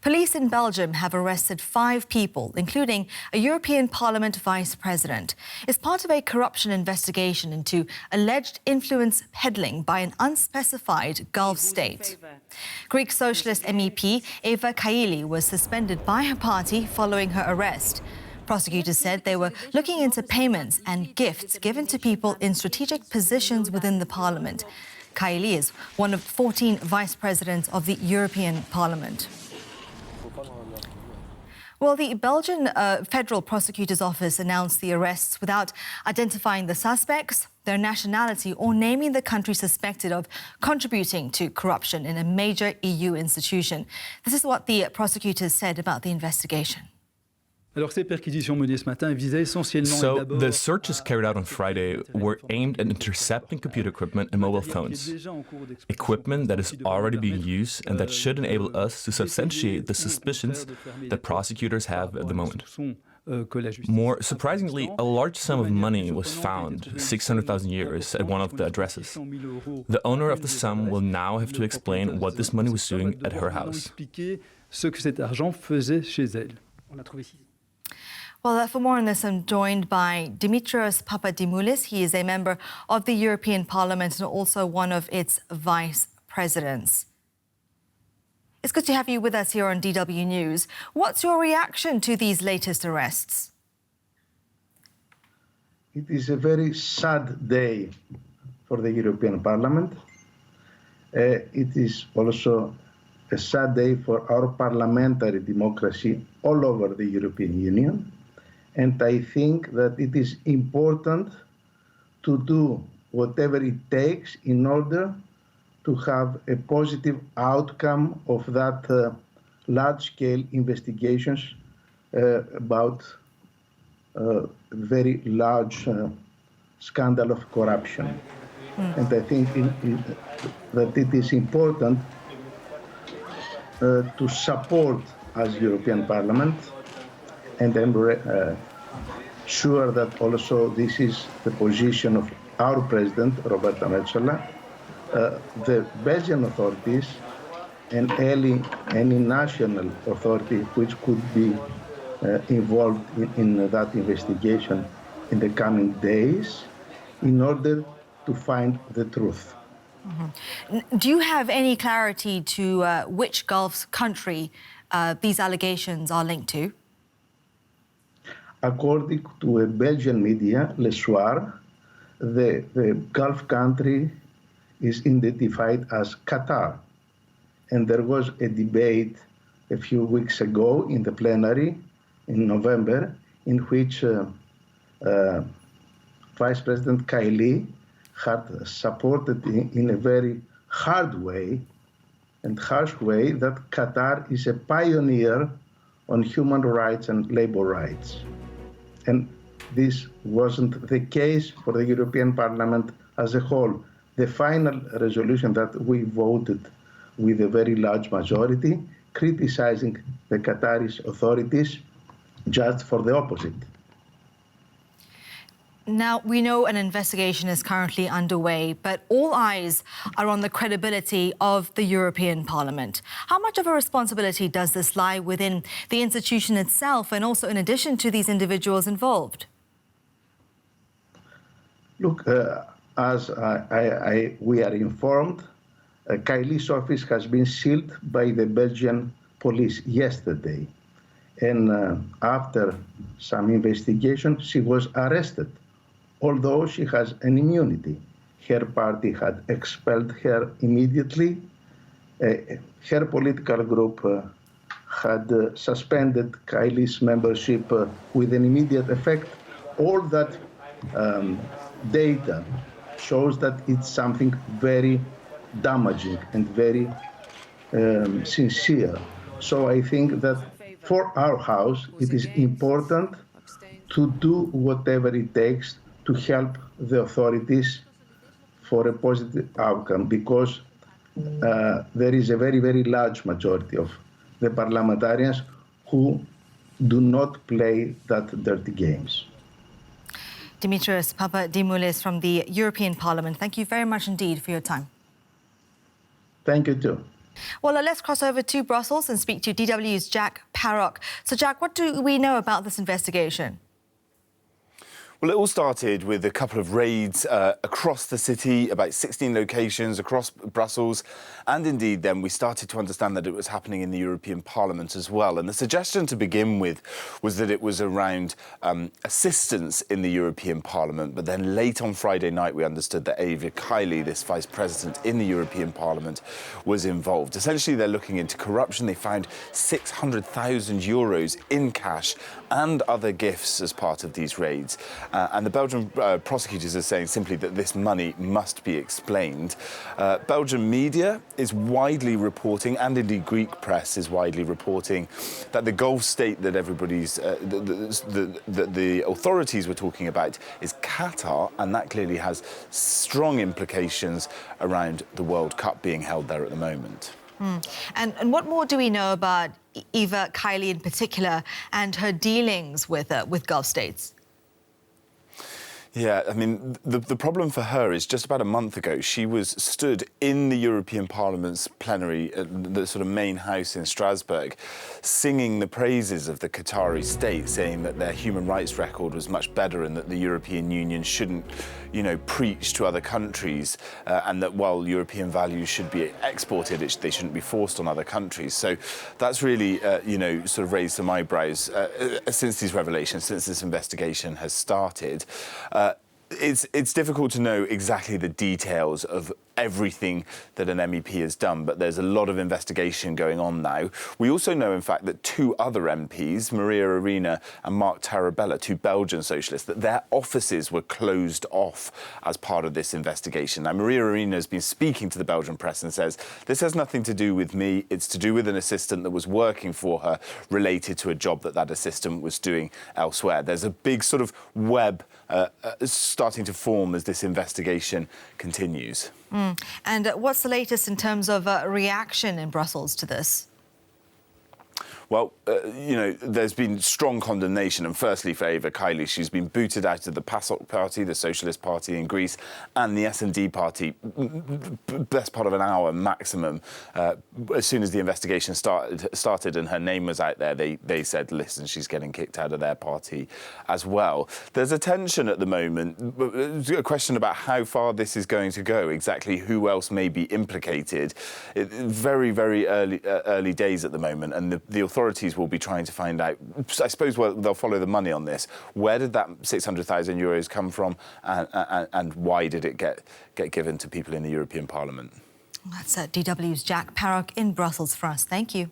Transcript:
Police in Belgium have arrested 5 people, including a European Parliament vice president. It's part of a corruption investigation into alleged influence peddling by an unspecified Gulf state. Greek socialist MEP Eva Kaili was suspended by her party following her arrest. Prosecutors said they were looking into payments and gifts given to people in strategic positions within the parliament. Kaili is one of 14 vice presidents of the European Parliament. Well, the Belgian Federal Prosecutor's Office announced the arrests without identifying the suspects, their nationality, or naming the country suspected of contributing to corruption in a major EU institution. This is what the prosecutors said about the investigation. So the searches carried out on Friday were aimed at intercepting computer equipment and mobile phones. Equipment that is already being used and that should enable us to substantiate the suspicions that prosecutors have at the moment. More surprisingly, a large sum of money was found, 600,000 euros, at one of the addresses. The owner of the sum will now have to explain what this money was doing at her house. Well, for more on this, I'm joined by Dimitrios Papadimoulis. He is a member of the European Parliament and also one of its vice presidents. It's good to have you with us here on DW News. What's your reaction to these latest arrests? It is a very sad day for the European Parliament. It is also a sad day for our parliamentary democracy all over the European Union. And I think that it is important to do whatever it takes in order to have a positive outcome of that large-scale investigations about very large scandal of corruption. And I think that it is important to support as European Parliament, and I'm sure that also this is the position of our President, Roberta Metsola, the Belgian authorities and any national authority which could be involved in that investigation in the coming days in order to find the truth. Mm-hmm. Do you have any clarity to which Gulf country these allegations are linked to? According to a Belgian media, Le Soir, the Gulf country is identified as Qatar. And there was a debate a few weeks ago in the plenary in November in which Vice President Kaili had supported in a very hard way and harsh way that Qatar is a pioneer on human rights and labor rights. And this wasn't the case for the European Parliament as a whole. The final resolution that we voted with a very large majority, criticizing the Qatari authorities just for the opposite. Now, we know an investigation is currently underway, but all eyes are on the credibility of the European Parliament. How much of a responsibility does this lie within the institution itself and also in addition to these individuals involved? Look, as we are informed, Kaili's office has been sealed by the Belgian police yesterday. And after some investigation, she was arrested. Although she has an immunity. Her party had expelled her immediately. Her political group had suspended Kaili's membership with an immediate effect. All that data shows that it's something very damaging and very sincere. So I think that for our House, it is important to do whatever it takes to help the authorities for a positive outcome, because there is a very, very large majority of the parliamentarians who do not play that dirty games. Dimitrios Papadimoulis from the European Parliament, thank you very much indeed for your time. Thank you too. Well, let's cross over to Brussels and speak to DW's Jack Parrock. So, Jack, what do we know about this investigation? Well, it all started with a couple of raids across the city, about 16 locations across Brussels. And indeed, then we started to understand that it was happening in the European Parliament as well. And the suggestion to begin with was that it was around assistance in the European Parliament. But then late on Friday night, we understood that Eva Kaili, this vice president in the European Parliament, was involved. Essentially, they're looking into corruption. They found 600,000 euros in cash and other gifts as part of these raids. And the Belgian prosecutors are saying simply that this money must be explained. Belgian media is widely reporting, and indeed Greek press is widely reporting, that the Gulf state that the authorities were talking about is Qatar, and that clearly has strong implications around the World Cup being held there at the moment. And what more do we know about Eva Kaili in particular and her dealings with Gulf states? Yeah, I mean, the problem for her is just about a month ago, she was stood in the European Parliament's plenary, the sort of main house in Strasbourg, singing the praises of the Qatari state, saying that their human rights record was much better and that the European Union shouldn't, preach to other countries, and that while European values should be exported, they shouldn't be forced on other countries. So that's really, sort of raised some eyebrows since these revelations, since this investigation has started. It's difficult to know exactly the details of everything that an MEP has done, but there's a lot of investigation going on now. We also know, in fact, that two other MPs, Maria Arena and Mark Tarabella, two Belgian socialists, that their offices were closed off as part of this investigation. Now, Maria Arena has been speaking to the Belgian press and says, this has nothing to do with me, it's to do with an assistant that was working for her related to a job that assistant was doing elsewhere. There's a big sort of web starting to form as this investigation continues. And what's the latest in terms of reaction in Brussels to this? Well, there's been strong condemnation, and firstly for Eva Kaili, she's been booted out of the PASOK party, the Socialist Party in Greece, and the S&D party, best part of an hour maximum. As soon as the investigation started and her name was out there, they said, listen, she's getting kicked out of their party as well. There's a tension at the moment, a question about how far this is going to go, exactly who else may be implicated. Very, very early days at the moment, and the authorities will be trying to find out, I suppose they'll follow the money on this. Where did that 600,000 euros come from, and why did it get given to people in the European Parliament? That's DW's Jack Parrock in Brussels for us. Thank you.